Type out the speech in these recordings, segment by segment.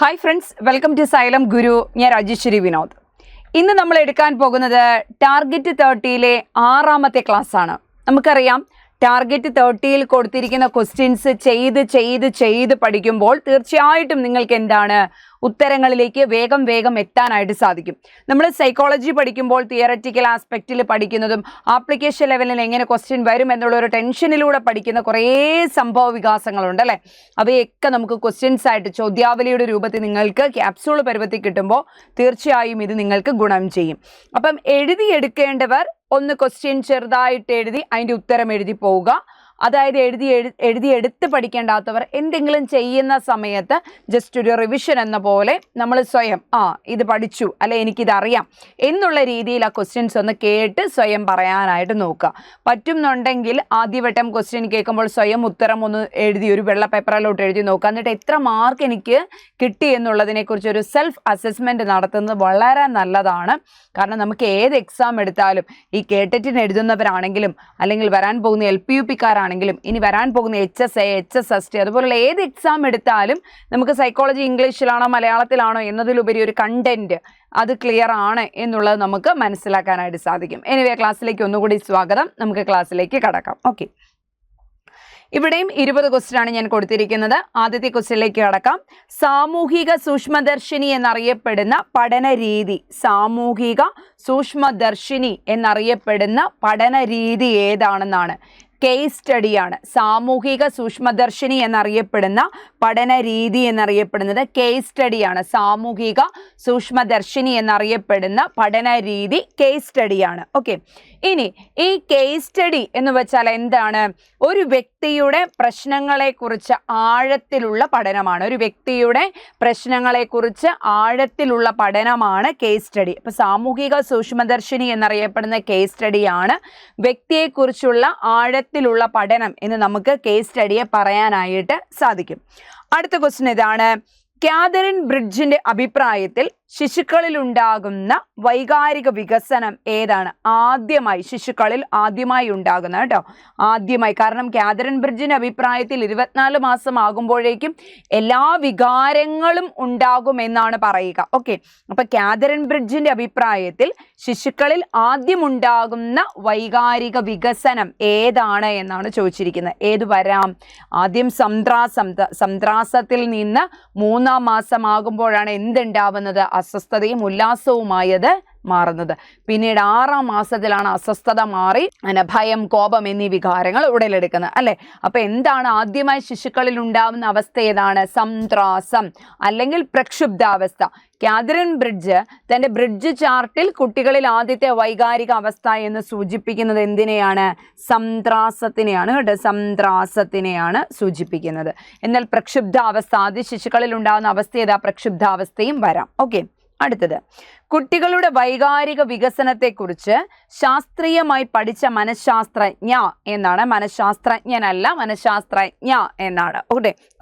Hi friends, welcome to Xylem Guru. ഞാൻ രാജേശ്വരി വിനോദ്. ഇന്ന് നമ്മൾ എടുക്കാൻ പോകുന്നത് ടാർഗറ്റ് 30-ലെ 6ാമത്തെ ക്ലാസ് ആണ്. നമുക്കറിയാം, ടാർഗറ്റ് 30-ൽ കൊടുത്തിരിക്കുന്ന ക്വസ്റ്റ്യൻസ് ചെയ്ത് പഠിക്കുമ്പോൾ തീർച്ചയായിട്ടും നിങ്ങൾക്ക് എന്താണ് ഉത്തരങ്ങളിലേക്ക് വേഗം എത്താനായിട്ട് സാധിക്കും. നമ്മൾ സൈക്കോളജി പഠിക്കുമ്പോൾ തിയററ്റിക്കൽ ആസ്പെക്റ്റിൽ പഠിക്കുന്നതും ആപ്ലിക്കേഷൻ ലെവലിൽ എങ്ങനെ ക്വസ്റ്റ്യൻ വരും എന്നുള്ള ഒരു ടെൻഷനിലൂടെ പഠിക്കുന്ന കുറേ സംഭവ വികാസങ്ങളുണ്ട് അല്ലേ. അവയൊക്കെ നമുക്ക് ക്വസ്റ്റ്യൻസ് ആയിട്ട് ചോദ്യാവലിയുടെ രൂപത്തിൽ നിങ്ങൾക്ക് ക്യാപ്സ്യൂൾ പരുവത്തിൽ കിട്ടുമ്പോൾ തീർച്ചയായും ഇത് നിങ്ങൾക്ക് ഗുണം ചെയ്യും. അപ്പം എഴുതിയെടുക്കേണ്ടവർ ഒന്ന് ക്വസ്റ്റ്യൻ ചെറുതായിട്ട് എഴുതി അതിൻ്റെ ഉത്തരം എഴുതി പോവുക. അതായത് എഴുതിയെടുത്ത് പഠിക്കേണ്ടാത്തവർ എന്തെങ്കിലും ചെയ്യുന്ന സമയത്ത് ജസ്റ്റ് ഒരു റിവിഷൻ എന്ന പോലെ നമ്മൾ സ്വയം ഇത് പഠിച്ചു അല്ലെ എനിക്കിതറിയാം എന്നുള്ള രീതിയിൽ ആ ക്വസ്റ്റ്യൻസ് ഒന്ന് കേട്ട് സ്വയം പറയാനായിട്ട് നോക്കുക. പറ്റുന്നുണ്ടെങ്കിൽ ആദ്യവട്ടം ക്വസ്റ്റ്യൻ കേൾക്കുമ്പോൾ സ്വയം ഉത്തരം ഒന്ന് എഴുതി ഒരു വെള്ള പേപ്പറിലോട്ട് എഴുതി നോക്കുക. എന്നിട്ട് എത്ര മാർക്ക് എനിക്ക് കിട്ടി എന്നുള്ളതിനെക്കുറിച്ച് ഒരു സെൽഫ് അസസ്മെൻറ്റ് നടത്തുന്നത് വളരെ നല്ലതാണ്. കാരണം നമുക്ക് ഏത് എക്സാം എടുത്താലും ഈ കേട്ടറ്റിന് എഴുതുന്നവരാണെങ്കിലും അല്ലെങ്കിൽ വരാൻ പോകുന്ന LPUP-കാരാണെങ്കിലും ഇനി വരാൻ പോകുന്ന HSA, HSST അതുപോലുള്ള ഏത് എക്സാം എടുത്താലും നമുക്ക് സൈക്കോളജി ഇംഗ്ലീഷിലാണോ മലയാളത്തിലാണോ എന്നതിലുപരി ഒരു കണ്ടന്റ് അത് ക്ലിയർ ആണ് എന്നുള്ളത് നമുക്ക് മനസ്സിലാക്കാനായിട്ട് സാധിക്കും. എനിവേ, ക്ലാസ്സിലേക്ക് ഒന്നുകൂടി സ്വാഗതം. നമുക്ക് ക്ലാസ്സിലേക്ക് കടക്കാം. ഓക്കെ, ഇവിടെയും 20 ക്വസ്റ്റ്യൻ ആണ് ഞാൻ കൊടുത്തിരിക്കുന്നത്. ആദ്യത്തെ ക്വസ്റ്റ്യനിലേക്ക് കടക്കാം. സാമൂഹിക സൂക്ഷ്മദർശിനി എന്നറിയപ്പെടുന്ന പഠന രീതി, സാമൂഹിക സൂക്ഷ്മദർശിനി എന്നറിയപ്പെടുന്ന പഠന രീതി ഏതാണെന്നാണ്. കേസ് സ്റ്റഡിയാണ്. സാമൂഹിക സൂക്ഷ്മദർശിനി എന്നറിയപ്പെടുന്ന പഠന രീതി എന്നറിയപ്പെടുന്നത് കേസ് സ്റ്റഡിയാണ്. സാമൂഹിക സൂക്ഷ്മദർശിനി എന്നറിയപ്പെടുന്ന പഠന രീതി കേസ് സ്റ്റഡിയാണ്. ഓക്കെ, ഇനി ഈ കേസ് സ്റ്റഡി എന്ന് വെച്ചാൽ എന്താണ്? ഒരു വ്യക്തിയുടെ പ്രശ്നങ്ങളെക്കുറിച്ച് ആഴത്തിലുള്ള പഠനമാണ്. ഒരു വ്യക്തിയുടെ പ്രശ്നങ്ങളെക്കുറിച്ച് ആഴത്തിലുള്ള പഠനമാണ് കേസ് സ്റ്റഡി. അപ്പോൾ സാമൂഹിക സൂക്ഷ്മദർശിനി എന്നറിയപ്പെടുന്ന കേസ് സ്റ്റഡിയാണ് വ്യക്തിയെക്കുറിച്ചുള്ള ആഴത്തിലുള്ള പഠനം എന്ന് നമുക്ക് കേസ് സ്റ്റഡിയെ പറയാനായിട്ട് സാധിക്കും. അടുത്ത ക്വസ്റ്റ്യൻ ഇതാണ്. കാതറിൻ ബ്രിഡ്ജിന്റെ അഭിപ്രായത്തിൽ ശിശുക്കളിൽ ഉണ്ടാകുന്ന വൈകാരിക വികസനം ഏതാണ്? ശിശുക്കളിൽ ആദ്യമായി ഉണ്ടാകുന്ന ആദ്യമായി. കാരണം കാതറിൻ ബ്രിഡ്ജിന്റെ അഭിപ്രായത്തിൽ 24 മാസം ആകുമ്പോഴേക്കും എല്ലാ വികാരങ്ങളും ഉണ്ടാകുമെന്നാണ് പറയുക. ഓക്കെ, അപ്പൊ കാതറിൻ ബ്രിഡ്ജിന്റെ അഭിപ്രായത്തിൽ ശിശുക്കളിൽ ആദ്യം ഉണ്ടാകുന്ന വൈകാരിക വികസനം ഏതാണ് എന്നാണ് ചോദിച്ചിരിക്കുന്നത്. ഏത് വരാം? ആദ്യം സംത്രാസത്തിൽ നിന്ന് 3-ാം മാസമാകുമ്പോഴാണ് എന്തുണ്ടാവുന്നത്? അസ്വസ്ഥതയും ഉല്ലാസവുമായത് മാറുന്നത്. പിന്നീട് 6-ാം മാസത്തിലാണ് അസ്വസ്ഥത മാറി ഭയം, കോപം എന്നീ വികാരങ്ങൾ ഉടലെടുക്കുന്നത് അല്ലെ. അപ്പൊ എന്താണ് ആദ്യമായി ശിശുക്കളിൽ ഉണ്ടാവുന്ന അവസ്ഥ? ഏതാണ്? സംത്രാസം അല്ലെങ്കിൽ പ്രക്ഷുബ്ധാവസ്ഥ. കാതറിൻ ബ്രിഡ്ജ് തന്റെ ബ്രിഡ്ജ് ചാർട്ടിൽ കുട്ടികളിൽ ആദ്യത്തെ വൈകാരിക അവസ്ഥ എന്ന് സൂചിപ്പിക്കുന്നത് എന്തിനെയാണ്? സംത്രാസത്തിനെയാണ് സംത്രാസത്തിനെയാണ് സൂചിപ്പിക്കുന്നത്. എന്നാൽ പ്രക്ഷുബ്ധാവസ്ഥ ആദ്യ ശിശുക്കളിൽ ഉണ്ടാകുന്ന അവസ്ഥ ഏതാ? പ്രക്ഷുബ്ധാവസ്ഥയും വരാം. ഓക്കെ, അടുത്തത്. കുട്ടികളുടെ വൈകാരിക വികസനത്തെക്കുറിച്ച് ശാസ്ത്രീയമായി പഠിച്ച മനഃശാസ്ത്രജ്ഞ എന്നാണ്. മനഃശാസ്ത്രജ്ഞനല്ല, മനഃശാസ്ത്രജ്ഞ എന്നാണ്.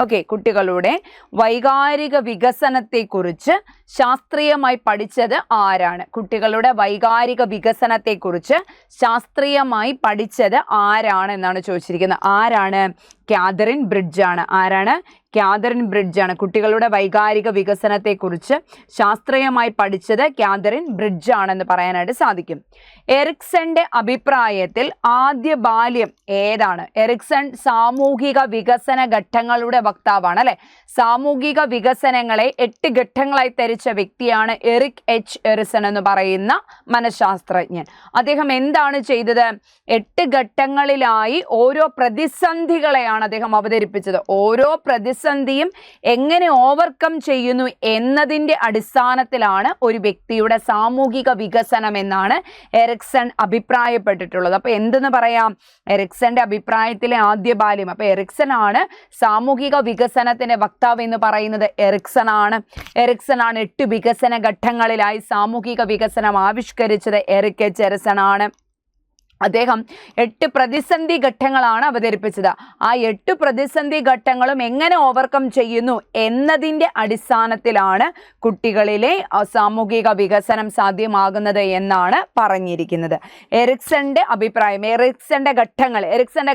ഓക്കെ, കുട്ടികളുടെ വൈകാരിക വികസനത്തെക്കുറിച്ച് ശാസ്ത്രീയമായി പഠിച്ചത് ആരാണ്? കുട്ടികളുടെ വൈകാരിക വികസനത്തെക്കുറിച്ച് ശാസ്ത്രീയമായി പഠിച്ചത് ആരാണ് എന്നാണ് ചോദിച്ചിരിക്കുന്നത്. ആരാണ്? കാതറിൻ ബ്രിഡ്ജാണ്. ആരാണ്? കാതറിൻ ബ്രിഡ്ജാണ്. കുട്ടികളുടെ വൈകാരിക വികസനത്തെക്കുറിച്ച് ശാസ്ത്രീയമായി പഠിച്ചത് കാതറിൻ ബ്രിഡ്ജ് ആണെന്ന് പറയാനായിട്ട് സാധിക്കും. എറിക്സന്റെ അഭിപ്രായത്തിൽ ആദ്യ ബാല്യം ഏതാണ്? എറിക്സൺ സാമൂഹിക വികസന ഘട്ടങ്ങളുടെ വക്താവാണ് അല്ലെ. സാമൂഹിക വികസനങ്ങളെ 8 ഘട്ടങ്ങളായി തരിച്ച വ്യക്തിയാണ് എറിക് H. എറിക്സൺ എന്ന് പറയുന്ന മനഃശാസ്ത്രജ്ഞൻ. അദ്ദേഹം എന്താണ് ചെയ്തത്? 8 ഘട്ടങ്ങളിലായി ഓരോ പ്രതിസന്ധികളെയാണ് അദ്ദേഹം അവതരിപ്പിച്ചത്. ഓരോ പ്രതിസന്ധിയും എങ്ങനെ ഓവർകം ചെയ്യുന്നു എന്നതിൻ്റെ അടിസ്ഥാനത്തിലാണ് ഒരു വ്യക്തിയുടെ സാമൂഹിക വികസനം എന്നാണ് എറിക്സൺ അഭിപ്രായപ്പെട്ടിട്ടുള്ളത്. അപ്പൊ എന്തെന്ന് പറയാം? എറിക്സന്റെ അഭിപ്രായത്തിലെ ആദ്യ ബാല്യം. അപ്പൊ എറിക്സൺ ആണ് സാമൂഹിക വികസനത്തിന്റെ വക്താവ് എന്ന് പറയുന്നത്. എറിക്സൺ ആണ് 8 വികസന ഘട്ടങ്ങളിലായി സാമൂഹിക വികസനം ആവിഷ്കരിച്ചത്. Eric H. എറിക്സൺ ആണ്. അദ്ദേഹം 8 പ്രതിസന്ധി ഘട്ടങ്ങളാണ് അവതരിപ്പിച്ചത്. ആ 8 പ്രതിസന്ധി ഘട്ടങ്ങളും എങ്ങനെ ഓവർകം ചെയ്യുന്നു എന്നതിൻ്റെ അടിസ്ഥാനത്തിലാണ് കുട്ടികളിലെ സാമൂഹിക വികസനം സാധ്യമാകുന്നത് എന്നാണ് പറഞ്ഞിരിക്കുന്നത്. എറിക്സന്റെ അഭിപ്രായം, എറിക്സന്റെ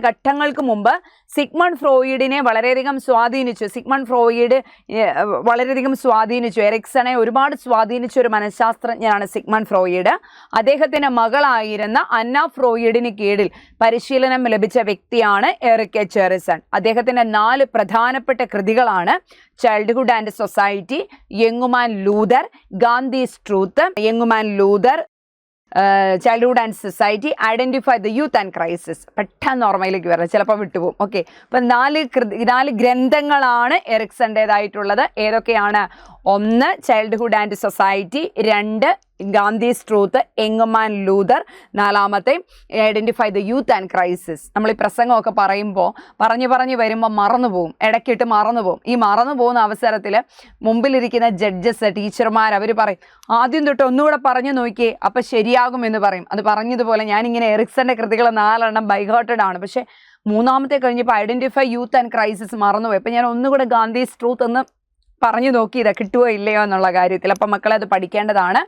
ഘട്ടങ്ങൾക്ക് മുമ്പ് സിഗ്മണ്ട് ഫ്രോയിഡിനെ വളരെയധികം സ്വാധീനിച്ചു. എറിക്സനെ ഒരുപാട് സ്വാധീനിച്ച ഒരു മനഃശാസ്ത്രജ്ഞനാണ് സിഗ്മണ്ട് ഫ്രോയിഡ്. അദ്ദേഹത്തിന്റെ മകളായിരുന്ന അന്ന ഫ്രോയിഡിന് കീഴിൽ പരിശീലനം ലഭിച്ച വ്യക്തിയാണ് എറിക് എച്ച് എറിക്സൺ. അദ്ദേഹത്തിന്റെ 4 പ്രധാനപ്പെട്ട കൃതികളാണ് childhood and society, യങ്ങുമാൻ Luther, Gandhi's truth, യങ്ങുമാൻ Luther, childhood and society, identify the youth and crisis. പെട്ടെന്ന് ഓർമ്മയിലേക്ക് വരണം, ചിലപ്പോൾ വിട്ടുപോകും. ഓക്കെ, അപ്പം 4 ഗ്രന്ഥങ്ങളാണ് എറിക്സൻ്റെതായിട്ടുള്ളത്. ഏതൊക്കെയാണ്? 1 childhood and society, 2 Gandhi's truth, യങ്ങുമാൻ Luther, 4 identify the youth and crisis. നമ്മൾ ഈ പ്രസംഗമൊക്കെ പറയുമ്പോൾ പറഞ്ഞു വരുമ്പോൾ മറന്നുപോകും, ഇടയ്ക്കിട്ട് മറന്നുപോകും. ഈ മറന്നു പോകുന്ന അവസരത്തിൽ മുമ്പിലിരിക്കുന്ന ജഡ്ജസ്, ടീച്ചർമാർ അവർ പറയും, ആദ്യം തൊട്ട് ഒന്നുകൂടെ പറഞ്ഞു നോക്കിയേ, അപ്പം ശരിയാകുമെന്ന് പറയും. അത് പറഞ്ഞതുപോലെ ഞാനിങ്ങനെ എറിക്സന്റെ കൃതികൾ 4 ബൈഹാർട്ടഡ് ആണ്, പക്ഷേ 3 കഴിഞ്ഞപ്പോൾ ഐഡന്റിഫൈ യൂത്ത് ആൻഡ് ക്രൈസിസ് മറന്നുപോയി. അപ്പം ഞാൻ ഒന്നുകൂടെ ഗാന്ധിസ് ട്രൂത്ത് എന്ന് പറഞ്ഞു നോക്കിയതാ, കിട്ടുമോ ഇല്ലയോ എന്നുള്ള കാര്യത്തിൽ. അപ്പം മക്കളെ അത് പഠിക്കേണ്ടതാണ്.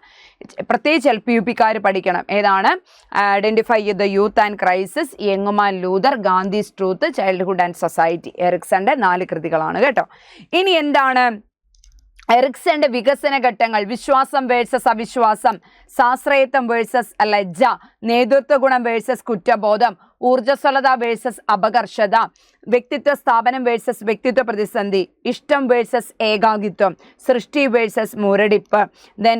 പ്രത്യേകിച്ച് LP-UP-ക്കാർ പഠിക്കണം. ഏതാണ്? Identify the youth and crisis, യങ്ങുമാൻ Luther, Gandhi's truth, childhood and society. എറിക്സന്റെ 4 കൃതികളാണ് കേട്ടോ. ഇനി എന്താണ് എറിക്സന്റെ വികസന ഘട്ടങ്ങൾ? വിശ്വാസം വേഴ്സസ് അവിശ്വാസം, സാശ്രയത്വം വേഴ്സസ് ലജ്ജ, നേതൃത്വ ഗുണം വേഴ്സസ് കുറ്റബോധം, ഊർജ്ജസ്വലത വേഴ്സസ് അപകർഷത, വ്യക്തിത്വ സ്ഥാപനം വേഴ്സസ് വ്യക്തിത്വ പ്രതിസന്ധി, ഇഷ്ടം വേഴ്സസ് ഏകാകിത്വം, സൃഷ്ടി വേഴ്സസ് മുരടിപ്പ്, ദെൻ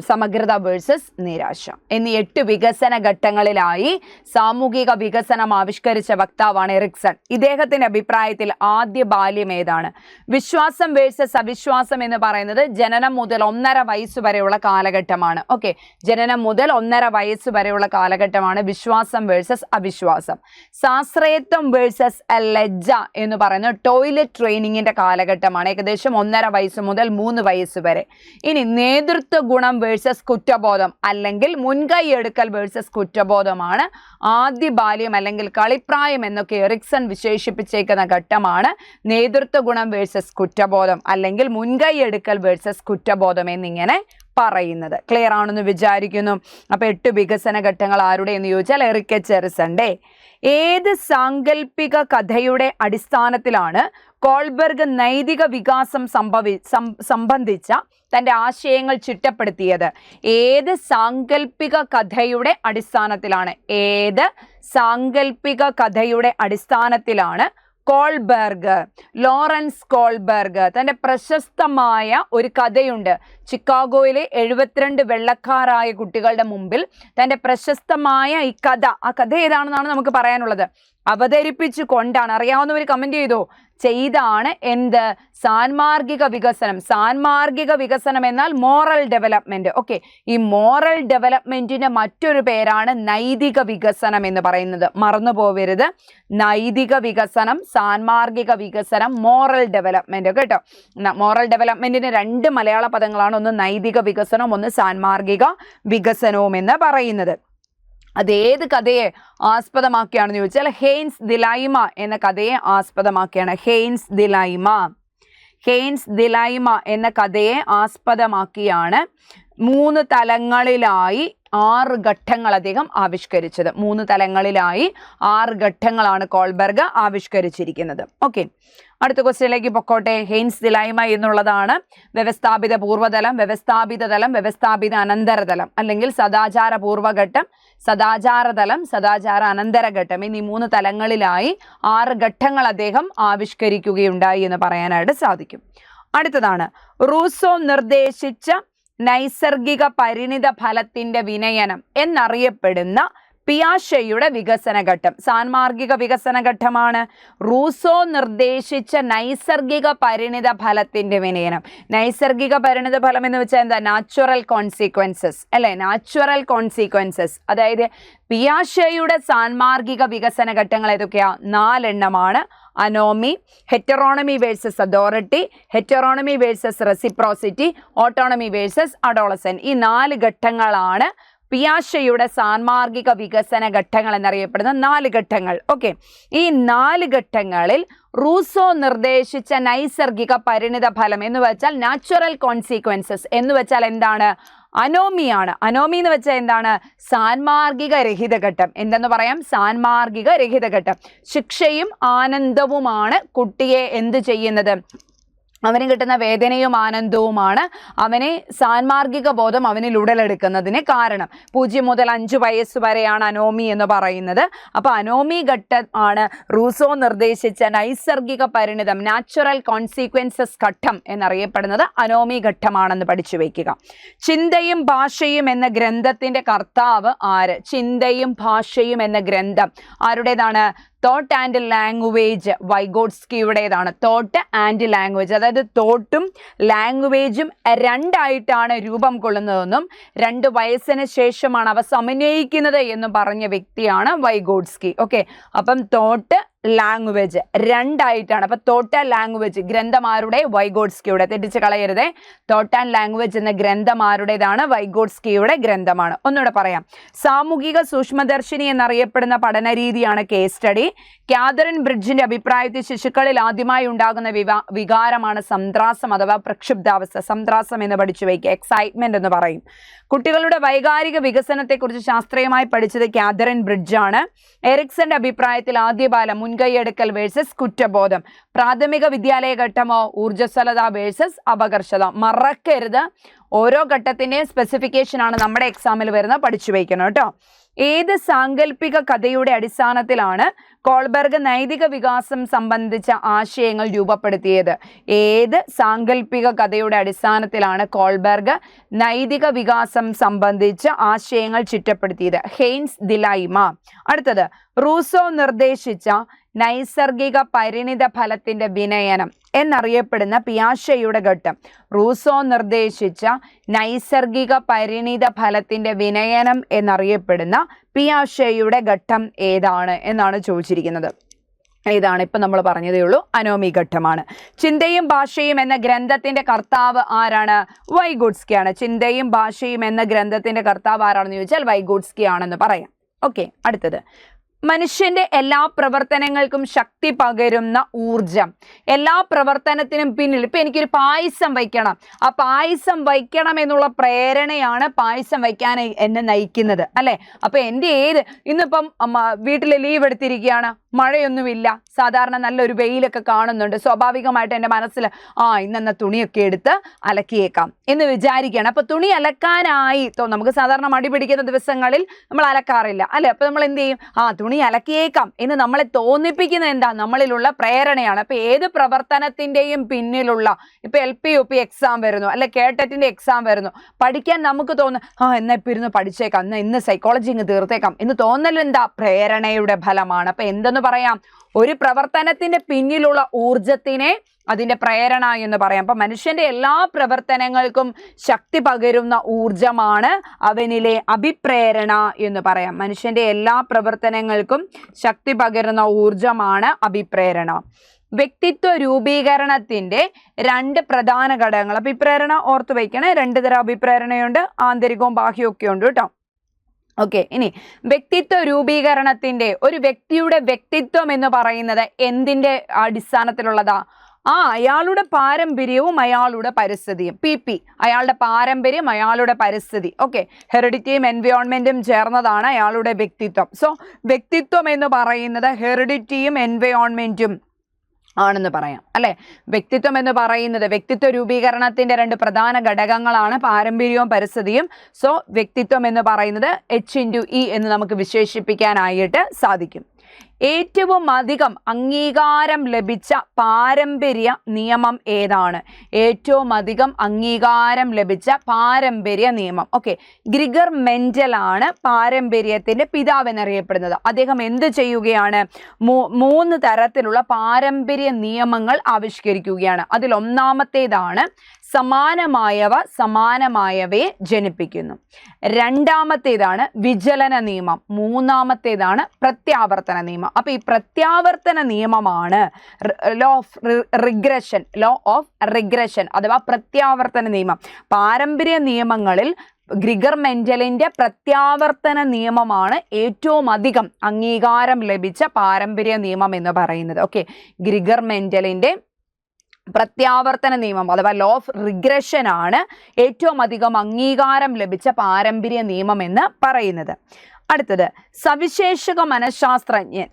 സമഗ്രത വേഴ്സസ് നിരാശ എന്നീ 8 വികസന ഘട്ടങ്ങളിലായി സാമൂഹിക വികസനം ആവിഷ്കരിച്ച വക്താവാണ് എറിക്സൺ. ഇദ്ദേഹത്തിന്റെ അഭിപ്രായത്തിൽ ആദ്യ ബാല്യം ഏതാണ്? വിശ്വാസം വേഴ്സസ് അവിശ്വാസം എന്ന് പറയുന്നത് ജനനം മുതൽ 1.5 വയസ്സ് വരെയുള്ള കാലഘട്ടമാണ്. ഓക്കെ, ജനനം മുതൽ 1.5 വയസ്സ് വരെയുള്ള കാലഘട്ടമാണ് വിശ്വാസം വേഴ്സസ് അവിശ്വാസം. സാശ്രയത്വം വേഴ്സസ് ലജ്ജ എന്ന് പറയുന്നത് ടോയ്ലറ്റ് ട്രെയിനിങ്ങിന്റെ കാലഘട്ടമാണ്, ഏകദേശം 1.5 വയസ്സ് മുതൽ 3 വയസ്സ് വരെ. ഇനി നേതൃത്വ ഗുണം വേഴ്സസ് കുറ്റബോധം അല്ലെങ്കിൽ മുൻകൈ എടുക്കൽ വേഴ്സസ് കുറ്റബോധമാണ് ആദ്യ ബാല്യം അല്ലെങ്കിൽ കളിപ്രായം എന്നൊക്കെ എറിക്സൺ വിശേഷിപ്പിച്ചേക്കുന്ന ഘട്ടമാണ് നേതൃത്വ ഗുണം വേഴ്സസ് കുറ്റബോധം അല്ലെങ്കിൽ മുൻകൈ എടുക്കൽ വേഴ്സസ് കുറ്റബോധം എന്നിങ്ങനെ പറയുന്നത്. ക്ലിയർ ആണെന്ന് വിചാരിക്കുന്നു. അപ്പോൾ 8 വികസന ഘട്ടങ്ങൾ ആരുടെ എന്ന് ചോദിച്ചാൽ എറിക് എച്ച് എറിക്സന്റെ. ഏത് സാങ്കല്പിക കഥയുടെ അടിസ്ഥാനത്തിലാണ് കോൾബർഗ് നൈതിക വികാസം സംബന്ധിച്ച തൻ്റെ ആശയങ്ങൾ ചിട്ടപ്പെടുത്തിയത്? ഏത് സാങ്കല്പിക കഥയുടെ അടിസ്ഥാനത്തിലാണ്? ലോറൻസ് കോൾബർഗ് തൻ്റെ പ്രശസ്തമായ ഒരു കഥയുണ്ട്. ചിക്കാഗോയിലെ 72 വെള്ളക്കാരായ കുട്ടികളുടെ മുമ്പിൽ തൻ്റെ പ്രശസ്തമായ ഈ കഥ, ആ കഥ ഏതാണെന്നാണ് നമുക്ക് പറയാനുള്ളത്, അവതരിപ്പിച്ചു കൊണ്ടാണ്. അറിയാവുന്നവർ കമന്റ് ചെയ്താണ് എന്ത്? സാൻമാർഗിക വികസനം എന്നാൽ മോറൽ ഡെവലപ്മെന്റ്. ഓക്കെ, ഈ മോറൽ ഡെവലപ്മെന്റിന് മറ്റൊരു പേരാണ് നൈതിക വികസനം എന്ന് പറയുന്നത്. മറന്നു പോവരുത്, നൈതിക വികസനം, സാൻമാർഗിക വികസനം, മോറൽ ഡെവലപ്മെന്റ്. കേട്ടോ, മോറൽ ഡെവലപ്മെന്റിന് 2 മലയാള പദങ്ങളാണ്, ഒന്ന് നൈതിക വികസനവും ഒന്ന് സാൻമാർഗിക വികസനവും എന്ന് പറയുന്നത്. അതേത് കഥയെ ആസ്പദമാക്കിയാണെന്ന് ചോദിച്ചാൽ ഹെയ്ൻസ് ദിലൈമ എന്ന കഥയെ ആസ്പദമാക്കിയാണ്. ഹെയ്ൻസ് ദിലൈമ എന്ന കഥയെ ആസ്പദമാക്കിയാണ് 3 തലങ്ങളിലായി 6 ഘട്ടങ്ങൾ അദ്ദേഹം ആവിഷ്കരിച്ചത്. 3 തലങ്ങളിലായി 6 ഘട്ടങ്ങളാണ് കോൾബർഗ് ആവിഷ്കരിച്ചിരിക്കുന്നത്. ഓക്കെ, അടുത്ത ക്വസ്റ്റ്യനിലേക്ക് പൊക്കോട്ടെ. ഹെയ്ൻസ് ദിലൈമ എന്നുള്ളതാണ് വ്യവസ്ഥാപിത പൂർവ്വതലം, വ്യവസ്ഥാപിത തലം, വ്യവസ്ഥാപിത അനന്തരതലം അല്ലെങ്കിൽ സദാചാര പൂർവ്വഘട്ടം, സദാചാരതലം, സദാചാര അനന്തരഘട്ടം എന്നീ 3 തലങ്ങളിലായി 6 ഘട്ടങ്ങൾ അദ്ദേഹം ആവിഷ്കരിക്കുകയുണ്ടായി എന്ന് പറയാനായിട്ട് സാധിക്കും. അടുത്തതാണ് റൂസോ നിർദ്ദേശിച്ച നൈസർഗിക പരിണിത ഫലത്തിന്റെ വിനയനം എന്നറിയപ്പെടുന്ന പിയാഷെയുടെ വികസന ഘട്ടം. സാൻമാർഗിക വികസന ഘട്ടമാണ്. റൂസോ നിർദ്ദേശിച്ച നൈസർഗിക പരിണിത ഫലത്തിന്റെ വിനയനം. നൈസർഗിക പരിണിത ഫലം എന്ന് വെച്ചാൽ എന്താ? നാച്ചുറൽ കോൺസിക്വൻസസ് അല്ലെ, നാച്ചുറൽ കോൺസിക്വൻസസ്. അതായത് പിയാഷെയുടെ സാൻമാർഗിക വികസന ഘട്ടങ്ങൾ ഏതൊക്കെയാ? 4 എണ്ണമാണ്. Anomie, heteronomy versus authority, heteronomy versus reciprocity, autonomy versus adolescence. ഈ 4 ഘട്ടങ്ങളാണ് പിയാഷെയുടെ സാൻമാർഗിക വികസന ഘട്ടങ്ങൾ എന്നറിയപ്പെടുന്ന 4 ഘട്ടങ്ങൾ. ഓക്കെ, ഈ 4 ഘട്ടങ്ങളിൽ റൂസോ നിർദ്ദേശിച്ച നൈസർഗിക പരിണിത ഫലം എന്ന് വെച്ചാൽ നാച്ചുറൽ കോൺസിക്വൻസസ് എന്ന് വെച്ചാൽ എന്താണ്? അനോമിയാണ്. അനോമി എന്ന് വെച്ചാൽ എന്താണ്? സാൻമാർഗിക രഹിതഘട്ടം. എന്തെന്ന് പറയാം? സാൻമാർഗിക രഹിതഘട്ടം. ശിക്ഷയും ആനന്ദവുമാണ് കുട്ടിയെ എന്ത് ചെയ്യുന്നത്? അവന് കിട്ടുന്ന വേദനയും ആനന്ദവുമാണ് അവനെ സാൻമാർഗിക ബോധം അവനിൽ ഉടലെടുക്കുന്നതിന് കാരണം. 0 മുതൽ 5 വയസ്സ് വരെയാണ് അനോമി എന്ന് പറയുന്നത്. അപ്പൊ അനോമി ഘട്ടം ആണ് റൂസോ നിർദ്ദേശിച്ച നൈസർഗിക പരിണിതം, നാച്ചുറൽ കോൺസിക്വൻസസ് ഘട്ടം എന്നറിയപ്പെടുന്നത് അനോമി ഘട്ടമാണെന്ന് പഠിച്ചു വയ്ക്കുക. ചിന്തയും ഭാഷയും എന്ന ഗ്രന്ഥത്തിന്റെ കർത്താവ് ആര്? ചിന്തയും ഭാഷയും എന്ന ഗ്രന്ഥം ആരുടേതാണ്? തോട്ട് ആൻഡ് ലാംഗ്വേജ് വൈഗോട്സ്കിയുടേതാണ്. തോട്ട് ആൻഡ് ലാംഗ്വേജ്, അതായത് തോട്ടും ലാംഗ്വേജും രണ്ടായിട്ടാണ് രൂപം കൊള്ളുന്നതെന്നും 2 വയസ്സിന് ശേഷമാണ് അവ സമന്വയിക്കുന്നത് എന്നും പറഞ്ഞ വ്യക്തിയാണ് വൈഗോട്സ്കി. ഓക്കെ, അപ്പം തോട്ട് ലാംഗ്വേജ് രണ്ടായിട്ടാണ്. അപ്പൊ തോട്ട് ആൻഡ് ലാംഗ്വേജ് ഗ്രന്ഥം ആരുടെ? വൈഗോട്സ്കിയുടെ. തെറ്റിച്ച് കളയരുതേ. തോട്ട് ആൻഡ് ലാംഗ്വേജ് എന്ന ഗ്രന്ഥം ആരുടേതാണ്? വൈഗോട്സ്കിയുടെ ഗ്രന്ഥമാണ്. ഒന്നുകൂടെ പറയാം. സാമൂഹിക സൂക്ഷ്മദർശിനി എന്നറിയപ്പെടുന്ന പഠന രീതിയാണ് കേസ് സ്റ്റഡി. കാതറിൻ ബ്രിഡ്ജിന്റെ അഭിപ്രായത്തിൽ ശിശുക്കളിൽ ആദ്യമായി ഉണ്ടാകുന്ന വികാരമാണ് സംത്രാസം അഥവാ പ്രക്ഷുബ്ധാവസ്ഥ. സംത്രാസം എന്ന് പഠിച്ചു വയ്ക്കുക. എക്സൈറ്റ്മെന്റ് എന്ന് പറയും. കുട്ടികളുടെ വൈകാരിക വികസനത്തെക്കുറിച്ച് ശാസ്ത്രീയമായി പഠിച്ചത് കാതറിൻ ബ്രിഡ്ജാണ്. എറിക്സന്റെ അഭിപ്രായത്തിൽ ആദ്യ ബാലം മുൻകൈയെടുക്കൽ വേഴ്സസ് കുറ്റബോധം, പ്രാഥമിക വിദ്യാലയ ഘട്ടമോ ഊർജ്ജസ്വലത വേഴ്സസ് അപകർഷത. മറക്കരുത്, ഓരോ ഘട്ടത്തിന്റെയും സ്പെസിഫിക്കേഷൻ ആണ് നമ്മുടെ എക്സാമിൽ വരുന്ന. പഠിച്ചു വയ്ക്കണം കേട്ടോ. ഏത് സാങ്കല്പിക കഥയുടെ അടിസ്ഥാനത്തിലാണ് കോൾബർഗ് നൈതിക വികാസം സംബന്ധിച്ച ആശയങ്ങൾ രൂപപ്പെടുത്തിയത്? ഏത് സാങ്കല്പിക കഥയുടെ അടിസ്ഥാനത്തിലാണ് കോൾബർഗ് നൈതിക വികാസം സംബന്ധിച്ച ആശയങ്ങൾ ചിട്ടപ്പെടുത്തിയത്? ഹെയ്ൻസ് ദിലൈമ. അടുത്തത്, റൂസോ നിർദ്ദേശിച്ച നൈസർഗിക പരിണിത ഫലത്തിന്റെ വിനയനം എന്നറിയപ്പെടുന്ന പിയാഷെയുടെ ഘട്ടം. റൂസോ നിർദ്ദേശിച്ച നൈസർഗിക പരിണിത ഫലത്തിന്റെ വിനയനം എന്നറിയപ്പെടുന്ന പിയാഷെയുടെ ഘട്ടം ഏതാണ് എന്നാണ് ചോദിച്ചിരിക്കുന്നത്. ഇതാണ് ഇപ്പം നമ്മൾ പറഞ്ഞതേ ഉള്ളൂ. അനോമി ഘട്ടമാണ്. ചിന്തയും ഭാഷയും എന്ന ഗ്രന്ഥത്തിന്റെ കർത്താവ് ആരാണ്? വൈഗോട്സ്കിയാണ്. ചിന്തയും ഭാഷയും എന്ന ഗ്രന്ഥത്തിന്റെ കർത്താവ് ആരാണെന്ന് ചോദിച്ചാൽ വൈഗോട്സ്കി ആണെന്ന് പറയാം. ഓക്കെ, അടുത്തത്, മനുഷ്യന്റെ എല്ലാ പ്രവർത്തനങ്ങൾക്കും ശക്തി പകരുന്ന ഊർജം. എല്ലാ പ്രവർത്തനത്തിനും പിന്നിൽ ഇപ്പൊ എനിക്കൊരു പായസം വയ്ക്കണം, ആ പായസം വയ്ക്കണം എന്നുള്ള പ്രേരണയാണ് പായസം വയ്ക്കാൻ എന്നെ നയിക്കുന്നത്, അല്ലെ? അപ്പൊ എൻ്റെ ഇന്നിപ്പം വീട്ടിൽ ലീവ് എടുത്തിരിക്കുകയാണ്, മഴയൊന്നുമില്ല, സാധാരണ നല്ലൊരു വെയിലൊക്കെ കാണുന്നുണ്ട്. സ്വാഭാവികമായിട്ട് എൻ്റെ മനസ്സിൽ ഇന്നെന്ന തുണിയൊക്കെ എടുത്ത് അലക്കിയേക്കാം എന്ന് വിചാരിക്കുകയാണ്. അപ്പൊ തുണി അലക്കാനായി നമുക്ക് സാധാരണ മടി പിടിക്കുന്ന ദിവസങ്ങളിൽ നമ്മൾ അലക്കാറില്ല, അല്ലെ? അപ്പൊ നമ്മൾ എന്ത് ചെയ്യും? തുണി അലക്കിയേക്കാം എന്ന് നമ്മളെ തോന്നിപ്പിക്കുന്ന എന്താ? നമ്മളിലുള്ള പ്രേരണയാണ്. അപ്പൊ ഏത് പ്രവർത്തനത്തിന്റെയും പിന്നിലുള്ള, ഇപ്പൊ LP UP എക്സാം വരുന്നു, അല്ലെ കേട്ടറ്റിന്റെ എക്സാം വരുന്നു, പഠിക്കാൻ നമുക്ക് തോന്നുന്നു എന്നാ ഇപ്പൊ ഇരുന്ന് പഠിച്ചേക്കാം, ഇന്ന് സൈക്കോളജി ഇങ്ങ് തീർത്തേക്കാം എന്ന് തോന്നൽ എന്താ? പ്രേരണയുടെ ഫലമാണ്. അപ്പൊ എന്തെന്ന് പറയാം? ഒരു പ്രവർത്തനത്തിന്റെ പിന്നിലുള്ള ഊർജത്തിനെ അതിന്റെ പ്രേരണ എന്ന് പറയാം. അപ്പൊ മനുഷ്യന്റെ എല്ലാ പ്രവർത്തനങ്ങൾക്കും ശക്തി പകരുന്ന ഊർജമാണ് അവനിലെ അഭിപ്രേരണ എന്ന് പറയാം. മനുഷ്യന്റെ എല്ലാ പ്രവർത്തനങ്ങൾക്കും ശക്തി പകരുന്ന ഊർജമാണ് അഭിപ്രേരണ. വ്യക്തിത്വ രൂപീകരണത്തിന്റെ 2 പ്രധാന ഘടകങ്ങൾ. അഭിപ്രേരണ ഓർത്തു വയ്ക്കണേ. 2 തരം അഭിപ്രേരണയുണ്ട്, ആന്തരികവും ബാഹ്യവും ഒക്കെ ഉണ്ട് കേട്ടോ. ഓക്കെ, ഇനി വ്യക്തിത്വ രൂപീകരണത്തിന്റെ, ഒരു വ്യക്തിയുടെ വ്യക്തിത്വം എന്ന് പറയുന്നത് എന്തിന്റെ അടിസ്ഥാനത്തിലുള്ളതാ? അയാളുടെ പാരമ്പര്യവും അയാളുടെ പരിസ്ഥിതിയും. PP, അയാളുടെ പാരമ്പര്യം, അയാളുടെ പരിസ്ഥിതി. ഓക്കെ, ഹെറിഡിറ്റിയും എൻവയോൺമെന്റും ചേർന്നതാണ് അയാളുടെ വ്യക്തിത്വം. സോ വ്യക്തിത്വം എന്ന് പറയുന്നത് ഹെറിഡിറ്റിയും എൻവയോൺമെന്റും ആണെന്ന് പറയാം, അല്ലെ? വ്യക്തിത്വം എന്ന് പറയുന്നത് വ്യക്തിത്വ രൂപീകരണത്തിന്റെ 2 പ്രധാന ഘടകങ്ങളാണ് പാരമ്പര്യവും പരിസ്ഥിതിയും. സോ വ്യക്തിത്വം എന്ന് പറയുന്നത് H×E എന്ന് നമുക്ക് വിശേഷിപ്പിക്കാനായിട്ട് സാധിക്കും. ഏറ്റവും അധികം അംഗീകാരം ലഭിച്ച പാരമ്പര്യ നിയമം ഏതാണ്? ഏറ്റവും അധികം അംഗീകാരം ലഭിച്ച പാരമ്പര്യ നിയമം. ഓക്കെ, ഗ്രിഗർ മെന്റൽ ആണ് പാരമ്പര്യത്തിന്റെ പിതാവ് എന്നറിയപ്പെടുന്നത്. അദ്ദേഹം എന്ത് ചെയ്യുകയാണ്? 3 തരത്തിലുള്ള പാരമ്പര്യ നിയമങ്ങൾ ആവിഷ്കരിക്കുകയാണ്. അതിൽ ഒന്നാമത്തേതാണ് സമാനമായവ സമാനമായവയെ ജനിപ്പിക്കുന്നു. 2ാമത്തേതാണ് വിചലന നിയമം. 3ാമത്തേതാണ് പ്രത്യാവർത്തന നിയമം. അപ്പൊ ഈ പ്രത്യാവർത്തന നിയമമാണ് ലോ ഓഫ് റിഗ്രഷൻ അഥവാ പ്രത്യാവർത്തന നിയമം. പാരമ്പര്യ നിയമങ്ങളിൽ ഗ്രിഗർ മെന്റലിന്റെ പ്രത്യാവർത്തന നിയമമാണ് ഏറ്റവും അധികം അംഗീകാരം ലഭിച്ച പാരമ്പര്യ നിയമം എന്ന് പറയുന്നത്. ഓക്കെ, ഗ്രിഗർ മെന്റലിന്റെ പ്രത്യാവർത്തന നിയമം അഥവാ ലോ ഓഫ് റിഗ്രഷൻ ആണ് ഏറ്റവും അധികം അംഗീകാരം ലഭിച്ച പാരമ്പര്യ നിയമം എന്ന് പറയുന്നത്. അടുത്തത് സവിശേഷക മനഃശാസ്ത്രജ്ഞൻ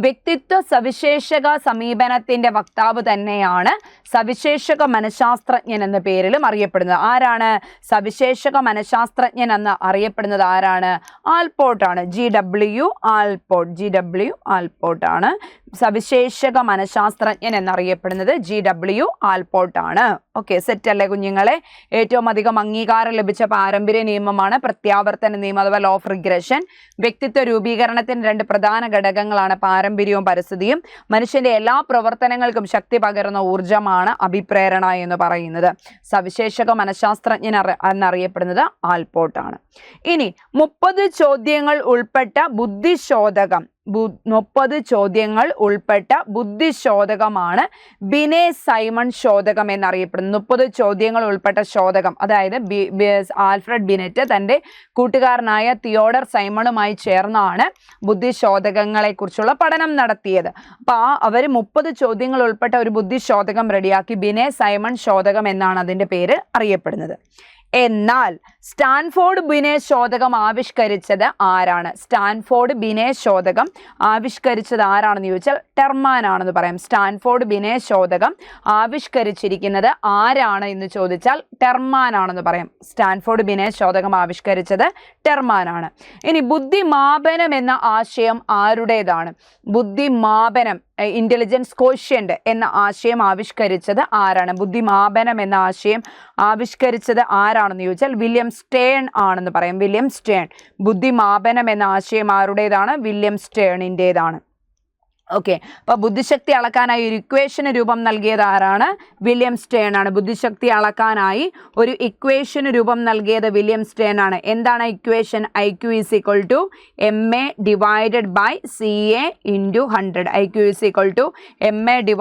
വ്യക്തിത്വ സവിശേഷക സമീപനത്തിന്റെ വക്താവ് തന്നെയാണ് സവിശേഷക മനഃശാസ്ത്രജ്ഞൻ എന്ന പേരിലും അറിയപ്പെടുന്നത്. ആരാണ് സവിശേഷക മനഃശാസ്ത്രജ്ഞൻ എന്ന് അറിയപ്പെടുന്നത്? ആരാണ്? ആൽപോർട്ടാണ്. GW ആൽപോർട്ട് ആണ് സവിശേഷക മനഃശാസ്ത്രജ്ഞൻ എന്നറിയപ്പെടുന്നത്. GW ആൽപോർട്ടാണ്. ഓക്കെ, സെറ്റ് അല്ലേ കുഞ്ഞുങ്ങളെ? ഏറ്റവും അധികം അംഗീകാരം ലഭിച്ച പാരമ്പര്യ നിയമമാണ് പ്രത്യാവർത്തന നിയമം അഥവാ ലോ ഓഫ് റിഗ്രഷൻ. വ്യക്തിത്വ രൂപീകരണത്തിന് 2 പ്രധാന ഘടകങ്ങളാണ് പാരമ്പര്യവും പരിസ്ഥിതിയും. മനുഷ്യന്റെ എല്ലാ പ്രവർത്തനങ്ങൾക്കും ശക്തി പകരുന്ന ഊർജമാണ് അഭിപ്രേരണ എന്ന് പറയുന്നത്. സവിശേഷക മനഃശാസ്ത്രജ്ഞൻ എന്നറിയപ്പെടുന്നത് ആൽപോർട്ടാണ്. ഇനി 30 ചോദ്യങ്ങൾ ഉൾപ്പെട്ട ബുദ്ധിശോധകം 30 ചോദ്യങ്ങൾ ഉൾപ്പെട്ട ബുദ്ധിശോധകമാണ് ബിനെ സൈമൺ ശോധകം എന്നറിയപ്പെടുന്നത്. 30 ചോദ്യങ്ങൾ ഉൾപ്പെട്ട ശോധകം, അതായത് ആൽഫ്രഡ് ബിനെറ്റ് തൻ്റെ കൂട്ടുകാരനായ തിയോഡർ സൈമണുമായി ചേർന്നാണ് ബുദ്ധിശോധകങ്ങളെ കുറിച്ചുള്ള പഠനം നടത്തിയത്. അപ്പോൾ അവർ 30 ചോദ്യങ്ങൾ ഉൾപ്പെട്ട ഒരു ബുദ്ധിശോധകം റെഡിയാക്കി. ബിനെ സൈമൺ ശോധകം എന്നാണ് അതിൻ്റെ പേര് അറിയപ്പെടുന്നത്. എന്നാൽ സ്റ്റാൻഫോർഡ് ബിനെ ശോധകം ആവിഷ്കരിച്ചത് ആരാണ്? സ്റ്റാൻഫോർഡ് ബിനെ ശോധകം ആവിഷ്കരിച്ചത് ആരാണെന്ന് ചോദിച്ചാൽ ടെർമാൻ ആണെന്ന് പറയാം. സ്റ്റാൻഫോർഡ് ബിനെ ശോധകം ആവിഷ്കരിച്ചിരിക്കുന്നത് ആരാണ് എന്ന് ചോദിച്ചാൽ ടെർമാൻ ആണെന്ന് പറയാം. സ്റ്റാൻഫോർഡ് ബിനെ ശോധകം ആവിഷ്കരിച്ചത് ടെർമാൻ ആണ്. ഇനി ബുദ്ധിമാപനം എന്ന ആശയം ആരുടേതാണ്? ബുദ്ധിമാപനം, ഇന്റലിജൻസ് കോഷ്യന്റ് എന്ന ആശയം ആവിഷ്കരിച്ചത് ആരാണ്? ബുദ്ധിമാപനം എന്ന ആശയം ആവിഷ്കരിച്ചത് ആരാണെന്ന് ചോദിച്ചാൽ വില്യം സ്റ്റേൺ ആണെന്ന് പറയാം. William Stern. ബുദ്ധിമാപനം എന്ന ആശയം ആരുടേതാണ്? വില്യം സ്റ്റേണിൻ്റെതാണ്. ഓക്കെ, അപ്പോൾ ബുദ്ധിശക്തി അളക്കാനായി ഒരു ഇക്വേഷന് രൂപം നൽകിയത് ആരാണ്? വില്യം സ്റ്റേൺ ആണ്. ബുദ്ധിശക്തി അളക്കാനായി ഒരു ഇക്വേഷന് രൂപം നൽകിയത് വില്യം സ്റ്റേൺ ആണ്. എന്താണ് equation? IQ = MA / CA × 100. IQ = MA /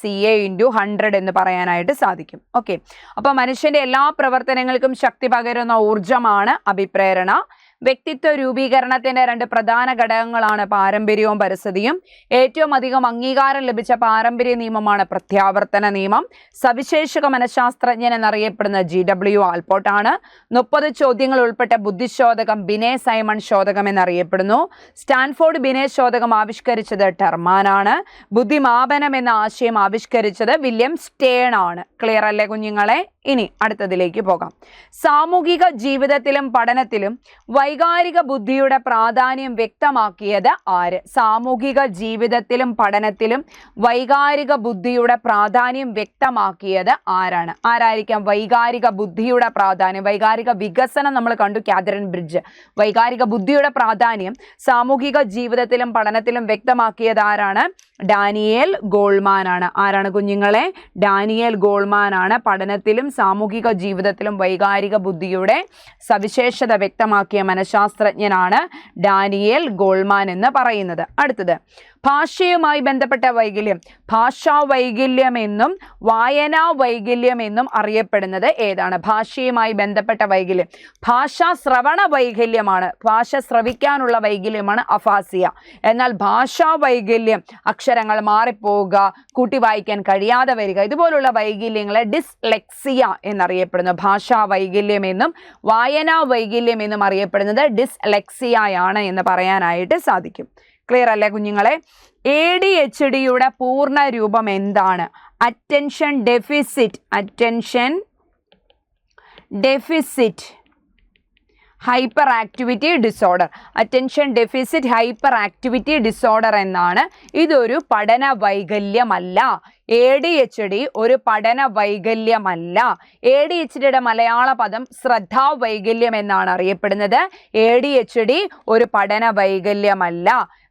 CA × 100 എന്ന് പറയാനായിട്ട് സാധിക്കും. ഓക്കെ, അപ്പോൾ മനുഷ്യന്റെ എല്ലാ പ്രവർത്തനങ്ങൾക്കും ശക്തി പകരുന്ന ഊർജമാണ് അഭിപ്രേരണ. വ്യക്തിത്വ രൂപീകരണത്തിന്റെ 2 പ്രധാന ഘടകങ്ങളാണ് പാരമ്പര്യവും പരിസ്ഥിതിയും. ഏറ്റവും അധികം അംഗീകാരം ലഭിച്ച പാരമ്പര്യ നിയമമാണ് പ്രത്യാവർത്തന നിയമം. സവിശേഷക മനഃശാസ്ത്രജ്ഞൻ എന്നറിയപ്പെടുന്ന GW ആൽപോർട്ടാണ്. 30 ചോദ്യങ്ങൾ ഉൾപ്പെട്ട ബുദ്ധിശോധകം ബിനെ സൈമൺ ശോധകം എന്നറിയപ്പെടുന്നു. സ്റ്റാൻഫോർഡ് ബിനെ ശോധകം ആവിഷ്കരിച്ചത് ടെർമാനാണ്. ബുദ്ധിമാപനം എന്ന ആശയം ആവിഷ്കരിച്ചത് വില്യം സ്റ്റേൺ ആണ്. ക്ലിയർ അല്ലേ കുഞ്ഞുങ്ങളെ? ഇനി അടുത്തതിലേക്ക് പോകാം. സാമൂഹിക ജീവിതത്തിലും പഠനത്തിലും വൈകാരിക ബുദ്ധിയുടെ പ്രാധാന്യം വ്യക്തമാക്കിയത് ആര്? സാമൂഹിക ജീവിതത്തിലും പഠനത്തിലും വൈകാരിക ബുദ്ധിയുടെ പ്രാധാന്യം വ്യക്തമാക്കിയത് ആരാണ്? ആരായിരിക്കാം വൈകാരിക ബുദ്ധിയുടെ പ്രാധാന്യം? വൈകാരിക വികസനം നമ്മൾ കണ്ടു, കാതറിൻ ബ്രിഡ്ജ്. വൈകാരിക ബുദ്ധിയുടെ പ്രാധാന്യം സാമൂഹിക ജീവിതത്തിലും പഠനത്തിലും വ്യക്തമാക്കിയത് ആരാണ്? ഡാനിയേൽ ഗോൾമാൻ ആണ്. ആരാണ് കുഞ്ഞുങ്ങളെ? ഡാനിയേൽ ഗോൾമാൻ ആണ് പഠനത്തിലും സാമൂഹിക ജീവിതത്തിലും വൈകാരിക ബുദ്ധിയുടെ സവിശേഷത വ്യക്തമാക്കിയ മനഃശാസ്ത്രജ്ഞനാണ് ഡാനിയേൽ ഗോൾമാൻ എന്ന് പറയുന്നത്. അടുത്തത് ഭാഷയുമായി ബന്ധപ്പെട്ട വൈകല്യം. ഭാഷാ വൈകല്യം എന്നും വായനാ വൈകല്യം എന്നും അറിയപ്പെടുന്നത് ഏതാണ്? ഭാഷയുമായി ബന്ധപ്പെട്ട വൈകല്യം ഭാഷാ ശ്രവണ വൈകല്യമാണ്. ഭാഷ ശ്രവിക്കാനുള്ള വൈകല്യമാണ് അഫാസിയ. എന്നാൽ ഭാഷാ വൈകല്യം, അക്ഷരങ്ങൾ മാറിപ്പോവുക, കൂട്ടി വായിക്കാൻ കഴിയാതെ വരിക, ഇതുപോലുള്ള വൈകല്യങ്ങളെ ഡിസ്ലെക്സിയ എന്നറിയപ്പെടുന്നു. ഭാഷാ വൈകല്യം എന്നും വായനാ വൈകല്യം എന്നും അറിയപ്പെടുന്നത് ഡിസ്ലെക്സിയയാണ് എന്ന് പറയാനായിട്ട് സാധിക്കും. ക്ലിയർ അല്ലേ കുഞ്ഞുങ്ങളെ? ADHDയുടെ പൂർണ്ണ രൂപം എന്താണ്? Attention deficit hyperactivity disorder. Attention deficit hyperactivity disorder എന്നാണ്. ഇതൊരു പഠന വൈകല്യമല്ല. ADHD ഒരു പഠന വൈകല്യമല്ല. ADHDയുടെ മലയാള പദം ശ്രദ്ധാ വൈകല്യം എന്നാണ് അറിയപ്പെടുന്നത്. ADHD ഒരു പഠന വൈകല്യമല്ല.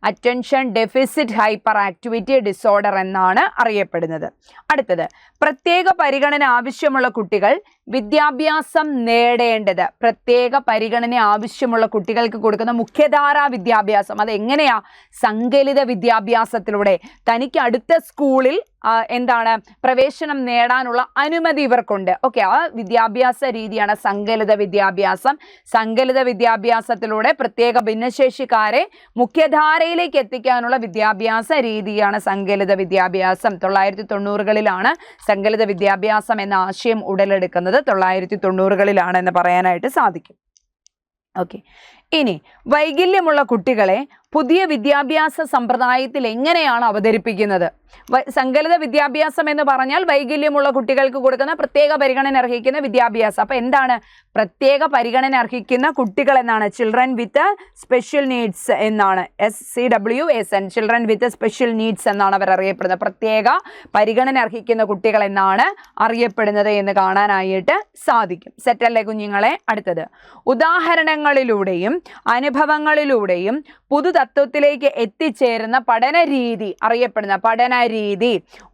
Attention deficit hyperactivity disorder എന്നാണ് അറിയപ്പെടുന്നത്. അടുത്തത് പ്രത്യേക പരിഗണന ആവശ്യമുള്ള കുട്ടികൾ വിദ്യാഭ്യാസം നേടേണ്ടത് പ്രത്യേക പരിഗണന ആവശ്യമുള്ള കുട്ടികൾക്ക് കൊടുക്കുന്ന മുഖ്യധാരാ വിദ്യാഭ്യാസം അതെങ്ങനെയാ? സങ്കലിത വിദ്യാഭ്യാസത്തിലൂടെ. തനിക്ക് അടുത്ത സ്കൂളിൽ എന്താണ് പ്രവേശനം നേടാനുള്ള അനുമതി ഇവർക്കുണ്ട്. ഓക്കെ, ആ വിദ്യാഭ്യാസ രീതിയാണ് സങ്കലിത വിദ്യാഭ്യാസം. സങ്കലിത വിദ്യാഭ്യാസത്തിലൂടെ പ്രത്യേക ഭിന്നശേഷിക്കാരെ മുഖ്യധാരയിലേക്ക് എത്തിക്കാനുള്ള വിദ്യാഭ്യാസ രീതിയാണ് സങ്കലിത വിദ്യാഭ്യാസം. 1990കളിലാണ് സങ്കലിത വിദ്യാഭ്യാസം എന്ന ആശയം ഉടലെടുക്കുന്നത്. 1990കളിലാണ് എന്ന് പറയാനായിട്ട് സാധിക്കും. ഓക്കെ, ഇനി വൈകല്യമുള്ള കുട്ടികളെ പുതിയ വിദ്യാഭ്യാസ സമ്പ്രദായത്തിൽ എങ്ങനെയാണ് അവതരിപ്പിക്കുന്നത്? സങ്കലിത വിദ്യാഭ്യാസം എന്ന് പറഞ്ഞാൽ വൈകല്യമുള്ള കുട്ടികൾക്ക് കൊടുക്കുന്ന പ്രത്യേക പരിഗണന അർഹിക്കുന്ന വിദ്യാഭ്യാസം. അപ്പൊ എന്താണ് പ്രത്യേക പരിഗണന അർഹിക്കുന്ന കുട്ടികൾ എന്നാണ്? ചിൽഡ്രൻ വിത്ത് സ്പെഷ്യൽ നീഡ്സ് എന്നാണ്. SCWSN, children with special needs എന്നാണ് അവർ അറിയപ്പെടുന്നത്. പ്രത്യേക പരിഗണന അർഹിക്കുന്ന കുട്ടികൾ എന്നാണ് അറിയപ്പെടുന്നത് എന്ന് കാണാനായിട്ട് സാധിക്കും. സെറ്റല്ലേ കുഞ്ഞുങ്ങളെ? അടുത്തത്, ഉദാഹരണങ്ങളിലൂടെയും അനുഭവങ്ങളിലൂടെയും പുതുതത്വത്തിലേക്ക് എത്തിച്ചേരുന്ന പഠന രീതി അറിയപ്പെടുന്ന പഠന രീതി.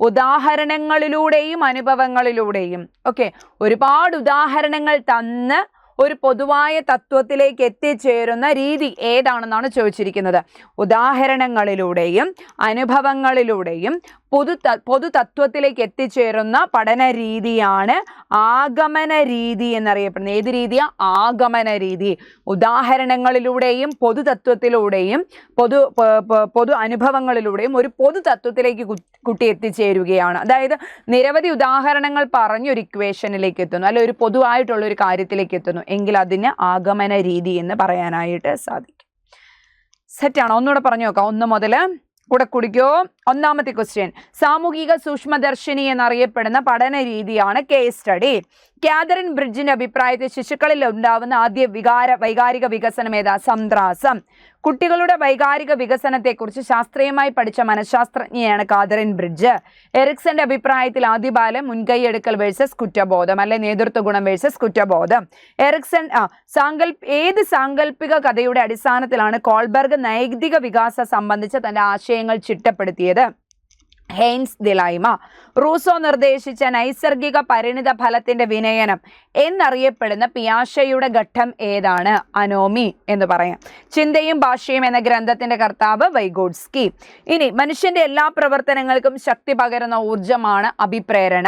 ഉദാഹരണങ്ങളിലൂടെയും അനുഭവങ്ങളിലൂടെയും. ഓക്കെ, ഒരുപാട് ഉദാഹരണങ്ങൾ തന്ന് ഒരു പൊതുവായ തത്വത്തിലേക്ക് എത്തിച്ചേരുന്ന രീതി ഏതാണെന്നാണ് ചോദിച്ചിരിക്കുന്നത്. ഉദാഹരണങ്ങളിലൂടെയും അനുഭവങ്ങളിലൂടെയും പൊതുതത്വത്തിലേക്ക് എത്തിച്ചേരുന്ന പഠന രീതിയാണ് ആഗമന രീതി എന്നറിയപ്പെടുന്നത്. ഏത് രീതിയാ? ആഗമന രീതി. ഉദാഹരണങ്ങളിലൂടെയും പൊതുതത്വത്തിലൂടെയും പൊതു അനുഭവങ്ങളിലൂടെയും ഒരു പൊതുതത്വത്തിലേക്ക് കുട്ടി എത്തിച്ചേരുകയാണ്. അതായത് നിരവധി ഉദാഹരണങ്ങൾ പറഞ്ഞ് ഒരു ഇക്വേഷനിലേക്ക് എത്തുന്നു, അല്ലെ ഒരു പൊതുവായിട്ടുള്ള ഒരു കാര്യത്തിലേക്ക് എത്തുന്നു എങ്കിൽ അതിന് ആഗമന രീതി എന്ന് പറയാനായിട്ട് സാധിക്കും. സെറ്റാണോ? ഒന്നുകൂടെ പറഞ്ഞു നോക്കാം. 1 മുതൽ കൂടെ കുടിക്കോ. ഒന്നാമത്തെ ക്വസ്റ്റ്യൻ, സാമൂഹിക സൂക്ഷ്മദർശിനി എന്നറിയപ്പെടുന്ന പഠന രീതിയാണ് കേസ് സ്റ്റഡി. കാതറിൻ ബ്രിഡ്ജിന്റെ അഭിപ്രായത്തിൽ ശിശുക്കളിൽ ഉണ്ടാവുന്ന ആദ്യ വൈകാരിക വികസനം ഏതാ? സന്ത്രാസം. കുട്ടികളുടെ വൈകാരിക വികസനത്തെക്കുറിച്ച് ശാസ്ത്രീയമായി പഠിച്ച മനഃശാസ്ത്രജ്ഞയാണ് കാതറിൻ ബ്രിഡ്ജ്. എറിക്സന്റെ അഭിപ്രായത്തിൽ ആദ്യ ബാലം മുൻകൈയെടുക്കൽ വേഴ്സസ് കുറ്റബോധം, അല്ലെ നേതൃത്വ ഗുണം വേഴ്സസ് കുറ്റബോധം. എറിക്സൺ ഏത് സാങ്കല്പിക കഥയുടെ അടിസ്ഥാനത്തിലാണ് കോൾബർഗ് നൈതിക വികാസം സംബന്ധിച്ച തന്റെ ആശയങ്ങൾ ചിട്ടപ്പെടുത്തിയത്? ഹെയ്ൻസ് ദിലൈമ. റൂസോ നിർദ്ദേശിച്ച നൈസർഗിക പരിണിത ഫലത്തിന്റെ വിനയനം എന്നറിയപ്പെടുന്ന പിയാഷയുടെ ഘട്ടം ഏതാണ്? അനോമി എന്ന് പറയാം. ചിന്തയും ഭാഷയും എന്ന ഗ്രന്ഥത്തിന്റെ കർത്താവ് വൈഗോട്സ്കി. ഇനി മനുഷ്യന്റെ എല്ലാ പ്രവർത്തനങ്ങൾക്കും ശക്തി പകരുന്ന ഊർജമാണ് അഭിപ്രേരണ.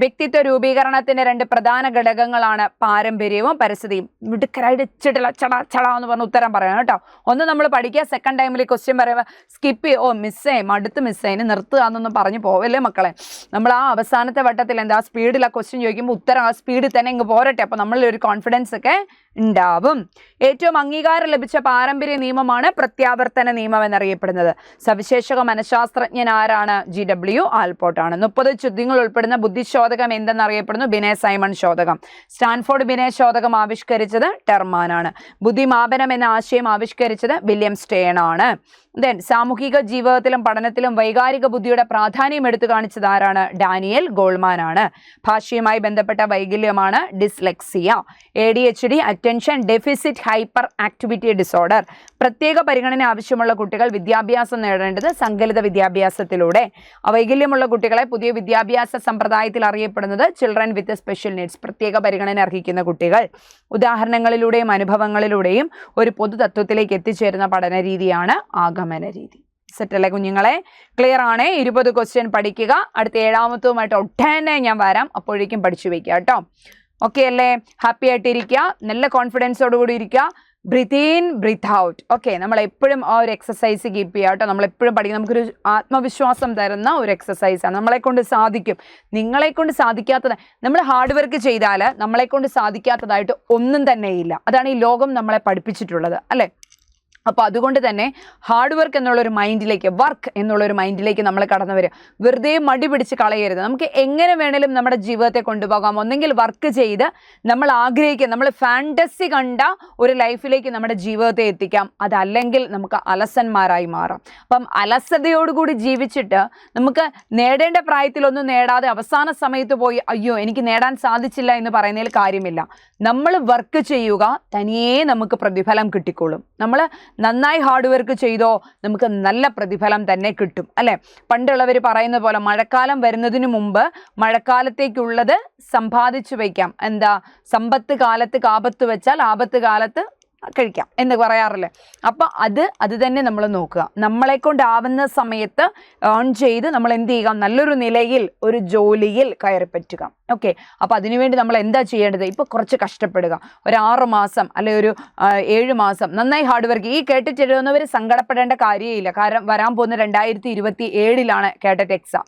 വ്യക്തിത്വ രൂപീകരണത്തിന്റെ 2 പ്രധാന ഘടകങ്ങളാണ് പാരമ്പര്യവും പരിസ്ഥിതിയും. മിടുക്കരായിട്ട് ചടാ എന്ന് പറഞ്ഞ ഉത്തരം പറയണം കേട്ടോ. ഒന്ന് നമ്മൾ പഠിക്കുക, സെക്കൻഡ് ടൈമിൽ ക്വസ്റ്റ്യൻ പറയുമ്പോൾ സ്കിപ്പ് ചെയ്യും. അടുത്ത് മിസ്സേന് നിർത്തുക എന്നൊന്നും പറഞ്ഞു പോവല്ലേ മക്കളെ. നമ്മൾ ആ അവസാനത്തെ വട്ടത്തിൽ എന്താ സ്പീഡിൽ ആ ക്വസ്റ്റ്യൻ ചോദിക്കുമ്പോൾ ഉത്തരം ആ സ്പീഡിൽ തന്നെ ഇങ്ങ് പോരട്ടെ. അപ്പൊ നമ്മളിൽ ഒരു കോൺഫിഡൻസ് ഒക്കെ ഉണ്ടാവും. ഏറ്റവും അംഗീകാരം ലഭിച്ച പാരമ്പര്യ നിയമമാണ് പ്രത്യാവർത്തന നിയമം എന്നറിയപ്പെടുന്നത്. സവിശേഷക മനഃശാസ്ത്രജ്ഞൻ ആരാണ്? GW ആൽപോർട്ടാണ്. 30 ചോദ്യങ്ങൾ ഉൾപ്പെടുന്ന ബുദ്ധിശോധകം എന്തെന്നറിയപ്പെടുന്നു? ബിനെ സൈമൺ ശോധകം. സ്റ്റാൻഫോർഡ് ബിനെ ശോധകം ആവിഷ്കരിച്ചത് ടെർമാനാണ്. ബുദ്ധിമാപനം എന്ന ആശയം ആവിഷ്കരിച്ചത് വില്യം സ്റ്റേൺ ആണ്. സാമൂഹിക ജീവിതത്തിലും പഠനത്തിലും വൈകാരിക ബുദ്ധിയുടെ പ്രാധാന്യം എടുത്തു കാണിച്ചത് ആരാണ്? ഡാനിയൽ ഗോൾമാൻ ആണ്. ഭാഷയുമായി ബന്ധപ്പെട്ട വൈകല്യമാണ് dyslexia. ADHD, attention deficit hyperactivity disorder. പ്രത്യേക പരിഗണന ആവശ്യമുള്ള കുട്ടികൾ വിദ്യാഭ്യാസം നേടേണ്ടത് സങ്കലിത വിദ്യാഭ്യാസത്തിലൂടെ. വൈകല്യമുള്ള കുട്ടികളെ പുതിയ വിദ്യാഭ്യാസ സമ്പ്രദായത്തിൽ അറിയപ്പെടുന്നത് ചിൽഡ്രൻ വിത്ത് സ്പെഷ്യൽ നീഡ്സ്. പ്രത്യേക പരിഗണന അർഹിക്കുന്ന കുട്ടികൾ. ഉദാഹരണങ്ങളിലൂടെയും അനുഭവങ്ങളിലൂടെയും ഒരു പൊതുതത്വത്തിലേക്ക് എത്തിച്ചേരുന്ന പഠന രീതിയാണ് ആഗമന രീതി. സെറ്റല്ലേ കുഞ്ഞുങ്ങളെ? ക്ലിയർ ആണ്? 20 ക്വസ്റ്റ്യൻ പഠിക്കുക. അടുത്ത 7ാമത്തതുമായിട്ട് ഒട്ടനെ ഞാൻ വരാം. അപ്പോഴേക്കും പഠിച്ചു വെക്കുക കേട്ടോ. ഓക്കെ അല്ലേ? ഹാപ്പി ആയിട്ടിരിക്കുക, നല്ല കോൺഫിഡൻസോടുകൂടി ഇരിക്കുക. Breathe in, breathe out. Okay, നമ്മൾ എപ്പോഴും ആ ഒരു എക്സസൈസ് കീപ്പ് ചെയ്യുക കേട്ടോ. നമ്മളെപ്പോഴും പഠിക്കുക. നമുക്കൊരു ആത്മവിശ്വാസം തരുന്ന ഒരു എക്സസൈസാണ്. നമ്മളെക്കൊണ്ട് സാധിക്കും. നിങ്ങളെക്കൊണ്ട് സാധിക്കാത്തത്, നമ്മൾ ഹാർഡ് വർക്ക് ചെയ്താൽ നമ്മളെക്കൊണ്ട് സാധിക്കാത്തതായിട്ട് ഒന്നും തന്നെയില്ല. അതാണ് ഈ ലോകം നമ്മളെ പഠിപ്പിച്ചിട്ടുള്ളത്, അല്ലേ? അപ്പോൾ അതുകൊണ്ട് തന്നെ ഹാർഡ് വർക്ക് എന്നുള്ളൊരു മൈൻഡിലേക്ക്, വർക്ക് എന്നുള്ളൊരു മൈൻഡിലേക്ക് നമ്മൾ കടന്നു വരിക. വെറുതെ മടി പിടിച്ച് കളയരുത്. നമുക്ക് എങ്ങനെ വേണേലും നമ്മുടെ ജീവിതത്തെ കൊണ്ടുപോകാം. ഒന്നെങ്കിൽ വർക്ക് ചെയ്ത് നമ്മൾ ആഗ്രഹിക്കുക, നമ്മൾ ഫാൻറ്റസി കണ്ട ഒരു ലൈഫിലേക്ക് നമ്മുടെ ജീവിതത്തെ എത്തിക്കാം. അതല്ലെങ്കിൽ നമുക്ക് അലസന്മാരായി മാറാം. അപ്പം അലസതയോടുകൂടി ജീവിച്ചിട്ട് നമുക്ക് നേടേണ്ട പ്രായത്തിലൊന്നും നേടാതെ അവസാന സമയത്ത് പോയി അയ്യോ എനിക്ക് നേടാൻ സാധിച്ചില്ല എന്ന് പറയുന്നതിൽ കാര്യമില്ല. നമ്മൾ വർക്ക് ചെയ്യുക, തനിയേ നമുക്ക് പ്രതിഫലം കിട്ടിക്കോളും. നമ്മൾ നന്നായി ഹാർഡ് വർക്ക് ചെയ്തോ നമുക്ക് നല്ല പ്രതിഫലം തന്നെ കിട്ടും അല്ലേ. പണ്ടുള്ളവർ പറയുന്ന പോലെ മഴക്കാലം വരുന്നതിന് മുമ്പ് മഴക്കാലത്തേക്കുള്ളത് സമ്പാദിച്ചു വയ്ക്കാം. എന്താ, സമ്പത്ത് കാലത്ത് കാപത്ത് വെച്ചാൽ ആപത്ത് കാലത്ത് കഴിക്കാം എന്ന് പറയാറില്ലേ. അപ്പം അത് തന്നെ നമ്മൾ നോക്കുക. നമ്മളെ കൊണ്ടാവുന്ന സമയത്ത് ഏൺ ചെയ്ത് നമ്മൾ എന്ത് ചെയ്യുക, നല്ലൊരു നിലയിൽ ഒരു ജോലിയിൽ കയറി പറ്റുക. ഓക്കെ, അപ്പോൾ അതിനുവേണ്ടി നമ്മൾ എന്താ ചെയ്യേണ്ടത്? ഇപ്പോൾ കുറച്ച് കഷ്ടപ്പെടുക, ഒരു 6 മാസം അല്ലെ ഒരു 7 മാസം നന്നായി ഹാർഡ് വർക്ക്. ഈ കേട്ടിട്ട് എഴുതുന്നവർ സങ്കടപ്പെടേണ്ട കാര്യമില്ല. കാരണം വരാൻ പോകുന്ന 2027 കേട്ടറ്റ് എക്സാം,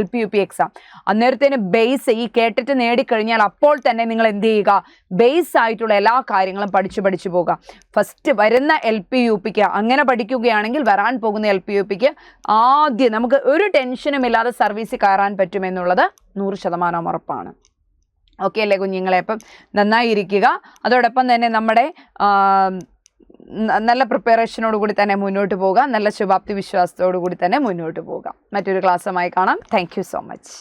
LPUP എക്സാം. അന്നേരത്തേന് ബേസ് ഈ കേട്ടിട്ട് നേടിക്കഴിഞ്ഞാൽ അപ്പോൾ തന്നെ നിങ്ങൾ എന്ത് ചെയ്യുക, ബേസ് ആയിട്ടുള്ള എല്ലാ കാര്യങ്ങളും പഠിച്ചു പോകുക. ഫസ്റ്റ് വരുന്ന LPUPക്ക് അങ്ങനെ പഠിക്കുകയാണെങ്കിൽ വരാൻ പോകുന്ന LPUPക്ക് ആദ്യം നമുക്ക് ഒരു ടെൻഷനും ഇല്ലാതെ സർവീസിൽ കയറാൻ പറ്റുമെന്നുള്ളത് 100% ഉറപ്പാണ്. ഓക്കെ അല്ലേ കുഞ്ഞുങ്ങളെ? അപ്പം നന്നായിരിക്കുക. അതോടൊപ്പം തന്നെ നമ്മുടെ നല്ല പ്രിപ്പറേഷനോട് കൂടി തന്നെ മുന്നോട്ട് പോകുക, നല്ല ശുഭാപ്തി വിശ്വാസത്തോടു കൂടി തന്നെ മുന്നോട്ട് പോകുക. മറ്റൊരു ക്ലാസ്സുമായി കാണാം. Thank you so much.